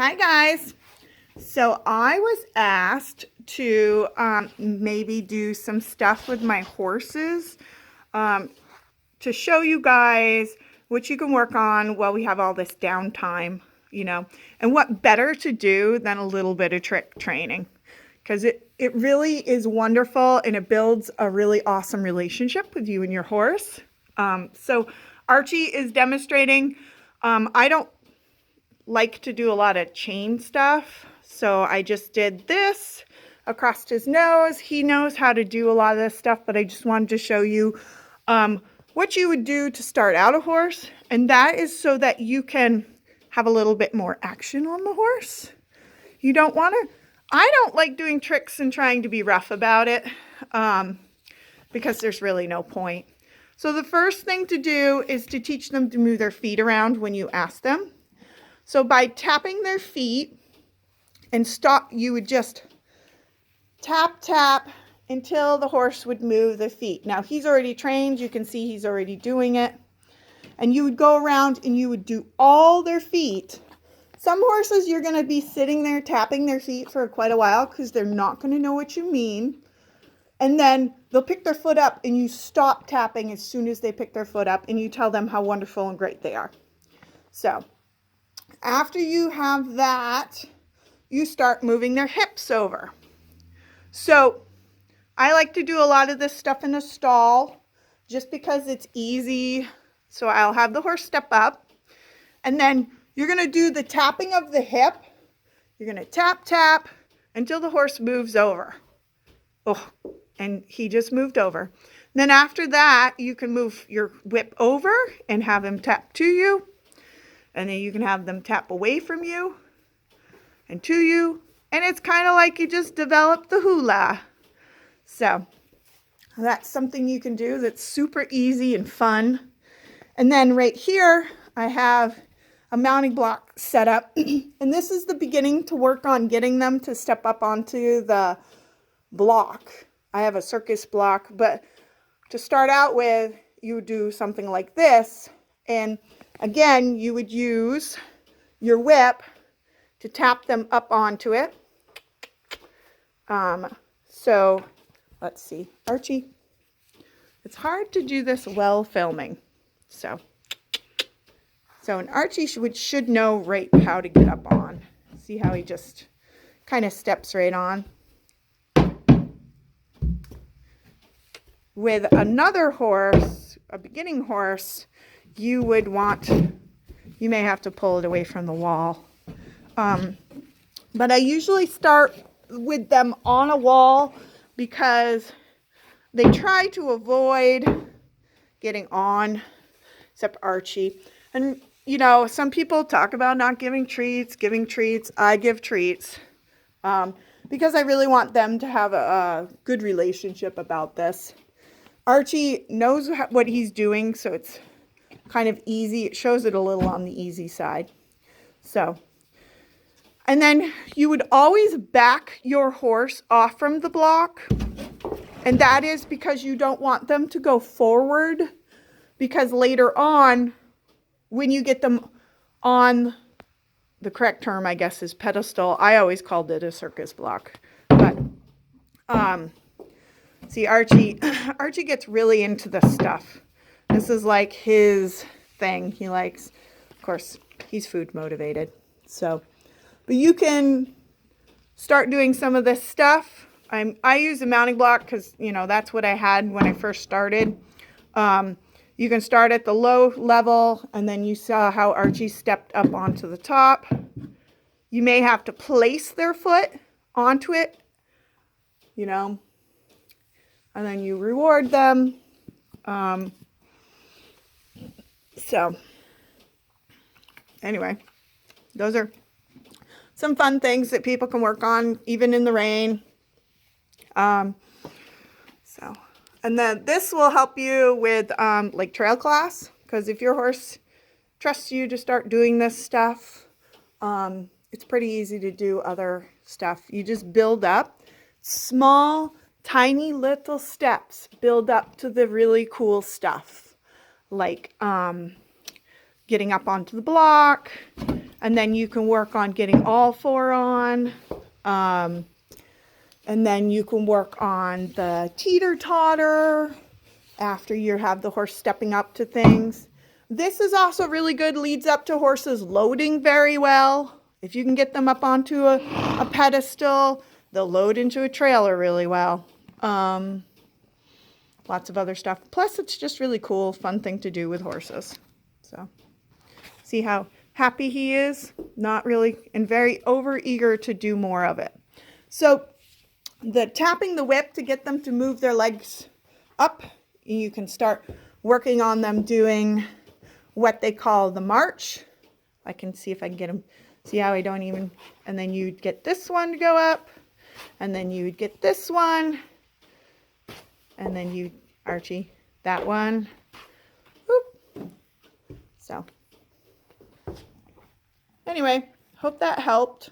Hi guys. So I was asked to maybe do some stuff with my horses to show you guys what you can work on while we have all this downtime, and what better to do than a little bit of trick training, because it really is wonderful and it builds a really awesome relationship with you and your horse. So Archie is demonstrating. I don't like to do a lot of chain stuff, so I just did this across his nose. He knows how to do a lot of this stuff, but I just wanted to show you what you would do to start out a horse, and that is so that you can have a little bit more action on the horse. You don't want to, I don't like doing tricks and trying to be rough about it because there's really no point. So the first thing to do is to teach them to move their feet around when you ask them. So by tapping their feet and stop, you would just tap, tap until the horse would move the feet. Now he's already trained. You can see he's already doing it. And you would go around and you would do all their feet. Some horses you're going to be sitting there tapping their feet for quite a while because they're not going to know what you mean. And then they'll pick their foot up and you stop tapping as soon as they pick their foot up and you tell them how wonderful and great they are. So after you have that, you start moving their hips over. So I like to do a lot of this stuff in a stall just because it's easy. So I'll have the horse step up, and then you're going to do the tapping of the hip. You're going to tap, tap until the horse moves over. Oh, and he just moved over. Then after that, you can move your whip over and have him tap to you. And then you can have them tap away from you and to you. And it's kind of like you just developed the hula. So that's something you can do that's super easy and fun. And then right here, I have a mounting block set up. And this is the beginning to work on getting them to step up onto the block. I have a circus block, but to start out with, you would do something like this. And again, you would use your whip to tap them up onto it. So let's see, Archie, it's hard to do this while filming. So an Archie should know right how to get up on. See how he just kind of steps right on. With another horse, a beginning horse, you may have to pull it away from the wall. But I usually start with them on a wall because they try to avoid getting on, except Archie. And, some people talk about not giving treats, I give treats because I really want them to have a good relationship about this. Archie knows what he's doing, so it's kind of easy. It shows it a little on the easy side. So, and then you would always back your horse off from the block. And that is because you don't want them to go forward, because later on, when you get them on, the correct term, I guess, is pedestal. I always called it a circus block. But, see, Archie gets really into this stuff. This is like his thing. He likes, of course, he's food motivated. So, but you can start doing some of this stuff. I use a mounting block because, that's what I had when I first started. You can start at the low level, and then you saw how Archie stepped up onto the top. You may have to place their foot onto it, and then you reward them. So anyway, those are some fun things that people can work on even in the rain. And then this will help you with like trail class, because if your horse trusts you to start doing this stuff, it's pretty easy to do other stuff. You just build up small, tiny little steps, build up to the really cool stuff, like getting up onto the block, and then you can work on getting all four on. And then you can work on the teeter-totter after you have the horse stepping up to things. This is also really good, leads up to horses loading very well. If you can get them up onto a pedestal, they'll load into a trailer really well. Lots of other stuff. Plus, it's just really cool, fun thing to do with horses. So, see how happy he is? Not really, and very overeager to do more of it. So, the tapping the whip to get them to move their legs up, you can start working on them doing what they call the march. I can see if I can get them, see how I don't even, and then you'd get this one to go up, and then you'd get this one, and then you, Archie, that one. Whoop. So, anyway, hope that helped.